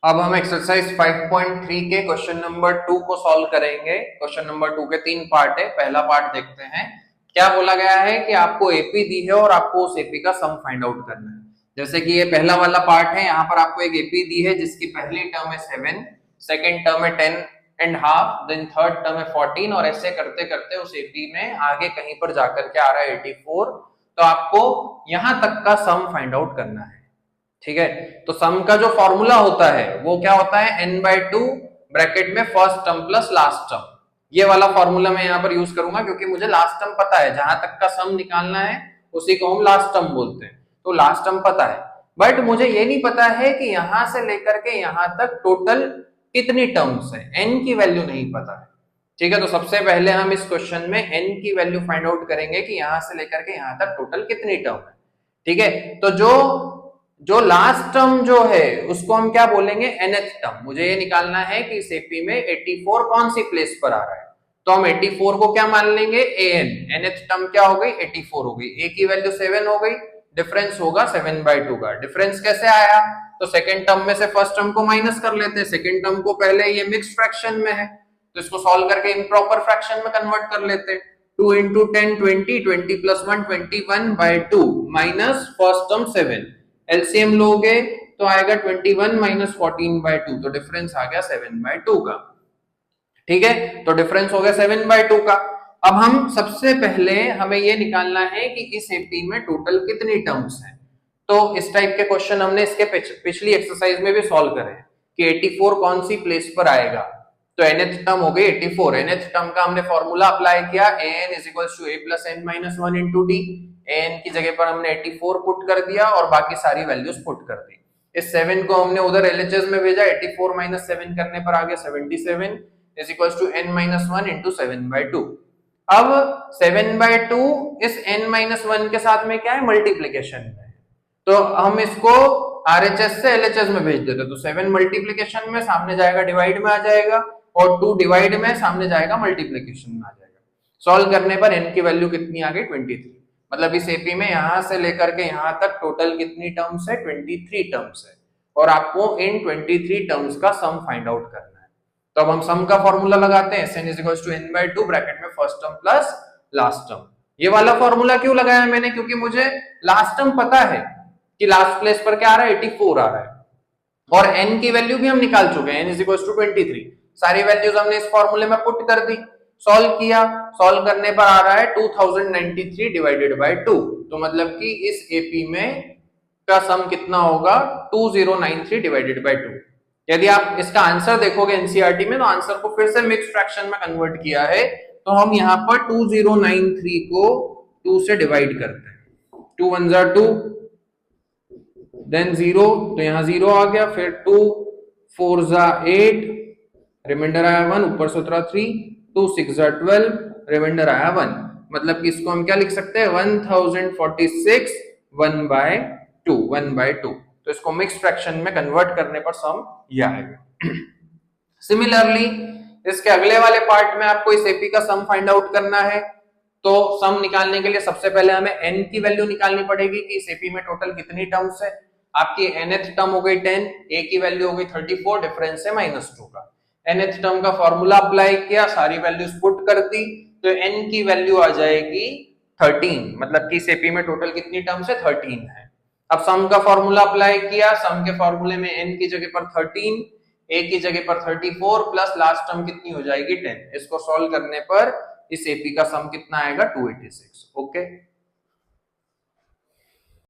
अब हम एक्सरसाइज 5.3 के क्वेश्चन नंबर 2 को सॉल्व करेंगे। क्वेश्चन नंबर 2 के 3 पार्ट है। पहला पार्ट देखते हैं। क्या बोला गया है कि आपको एपी दी है और आपको उस एपी का सम फाइंड आउट करना है। जैसे कि ये पहला वाला पार्ट है, यहाँ पर आपको एक एपी दी है जिसकी पहली टर्म है 7, सेकेंड टर्म है 10.5, देन थर्ड टर्म है 14 और ऐसे करते करते उस एपी में आगे कहीं पर जाकर के आ रहा है 84। तो आपको यहां तक का सम फाइंड आउट करना है। ठीक है, तो सम का जो फॉर्मूला होता है वो क्या होता है, n/2 ब्रैकेट में first term plus last term. ये वाला फॉर्मूला मैं यहाँ पर यूज करूंगा क्योंकि मुझे लास्ट टर्म पता है, जहां तक का सम निकालना है उसी को हम लास्ट टर्म बोलते हैं। तो लास्ट टर्म पता है, बट मुझे ये नहीं पता है कि यहां से लेकर के यहां तक टोटल कितनी टर्म्स है, n की वैल्यू नहीं पता है। ठीक है, तो सबसे पहले हम इस क्वेश्चन में n की वैल्यू फाइंड आउट करेंगे कि यहां से लेकर के यहां तक टोटल कितनी टर्म है। ठीक है, तो जो जो लास्ट टर्म जो है उसको हम क्या बोलेंगे, nth टर्म। मुझे ये निकालना है कि इस एपी में 84 कौन सी प्लेस पर आ रहा है। तो हम 84 को क्या मान लेंगे, an। nth टर्म क्या हो गई, 84 हो गई। a की वैल्यू 7 हो गई, डिफरेंस होगा 7/2 का। डिफरेंस कैसे आया, तो सेकंड टर्म में से फर्स्ट टर्म को माइनस कर लेते हैं। सेकंड टर्म को पहले, ये मिक्स्ड फ्रैक्शन में है तो इसको सॉल्व करके इम्प्रॉपर फ्रैक्शन में कन्वर्ट कर लेते हैं। 2 into 10 20, 20 plus 1 21/2 minus first term 7। LCM लोगे तो आएगा 21 माइनस 14/2, तो डिफरेंस आ गया 7/2 का। ठीक है, तो डिफरेंस हो गया 7/2 का। अब हम सबसे पहले हमें ये निकालना है कि इस एपी में टोटल कितनी टर्म्स हैं। तो इस टाइप के क्वेश्चन हमने इसके पिछली एक्सरसाइज में भी सॉल्व करे हैं कि 84 कौन सी प्लेस पर आएगा। तो nth टर्म हो गई 84। nth टर्म का हमने फॉर्मूला अप्लाई किया, an is equals to a plus n minus 1 into d। an की जगह पर हमने 84 पुट कर दिया और बाकी सारी वैल्यूज पुट कर दी। इस 7 को हमने उधर एलएचएस में भेजा, 84 माइनस 7 करने पर आ गया 77 is equals to n minus 1 into 7/2। अब 7/2 इस n minus 1 के साथ में क्या है, मल्टीप्लीकेशन में। तो हम इसको आरएचएस से एलएचएस में भेज देते, तो 7 मल्टीप्लीकेशन में सामने जाएगा डिवाइड में आ जाएगा और 2 डिवाइड में सामने जाएगा मल्टीप्लीकेशन में आ जाएगा। सॉल्व करने पर n की वैल्यू कितनी आ गई, 23। मतलब इस एपी में यहां से लेकर के यहां तक टोटल कितनी टर्म्स है, 23 टर्म्स है और आपको इन 23 टर्म्स का सम फाइंड आउट करना है। तो अब हम सम का फॉर्मूला लगाते हैं, Sn is equals to n/2 bracket में first term plus last term. ये वाला फॉर्मूला क्यों लगाया मैंने, क्योंकि मुझे लास्ट टर्म पता है कि लास्ट प्लेस पर क्या आ रहा है, 84 आ रहा है और n की वैल्यू भी हम निकाल चुके हैं, n is equals to 23। सारी वैल्यूज हमने इस फॉर्मूले में पुट कर दी, सॉल्व किया। सॉल्व करने पर आ रहा है 2093 डिवाइडेड बाय 2। तो मतलब कि इस एपी में का सम कितना होगा, 2093 डिवाइडेड बाय 2। यदि आप इसका आंसर देखोगे एनसीईआरटी में तो आंसर को फिर से मिक्स फ्रैक्शन में कन्वर्ट किया है। तो हम यहाँ पर 2093 को 2 से डिवाइड करते हैं। 2 1 जा 2, देन 0, तो यहाँ 0 आ गया, फिर 2 4 जा 8, रिमाइंडर आया 1, ऊपर से उतरा 3, 2 6 जा 12, रिमाइंडर आया 1। मतलब कि इसको हम क्या लिख सकते हैं, 1046 1/2। तो इसको मिक्स फ्रैक्शन में कन्वर्ट करने पर सम ये आएगा। सिमिलरली इसके अगले वाले पार्ट में आपको इस एपी का सम फाइंड आउट करना है। तो सम निकालने के लिए सबसे पहले हमें n की वैल्यू निकालनी पड़ेगी कि इस एपी में टोटल कितनी टर्म्स है। आपकी nth टर्म हो गई 10, a की वैल्यू हो गई 34, डिफरेंस है -2 का। nth टर्म का फॉर्मूला अप्लाई किया, सारी वैल्यूज पुट कर दी, तो n की वैल्यू आ जाएगी 13। मतलब कि इस एपी में टोटल कितनी टर्म्स है, 13 है। अब सम का फॉर्मूला अप्लाई किया, सम के फॉर्मूले में n की जगह पर 13, a की जगह पर 34 प्लस लास्ट टर्म कितनी हो जाएगी 10। इसको सॉल्व करने पर इस एपी का सम कितना आएगा, 286। ओके।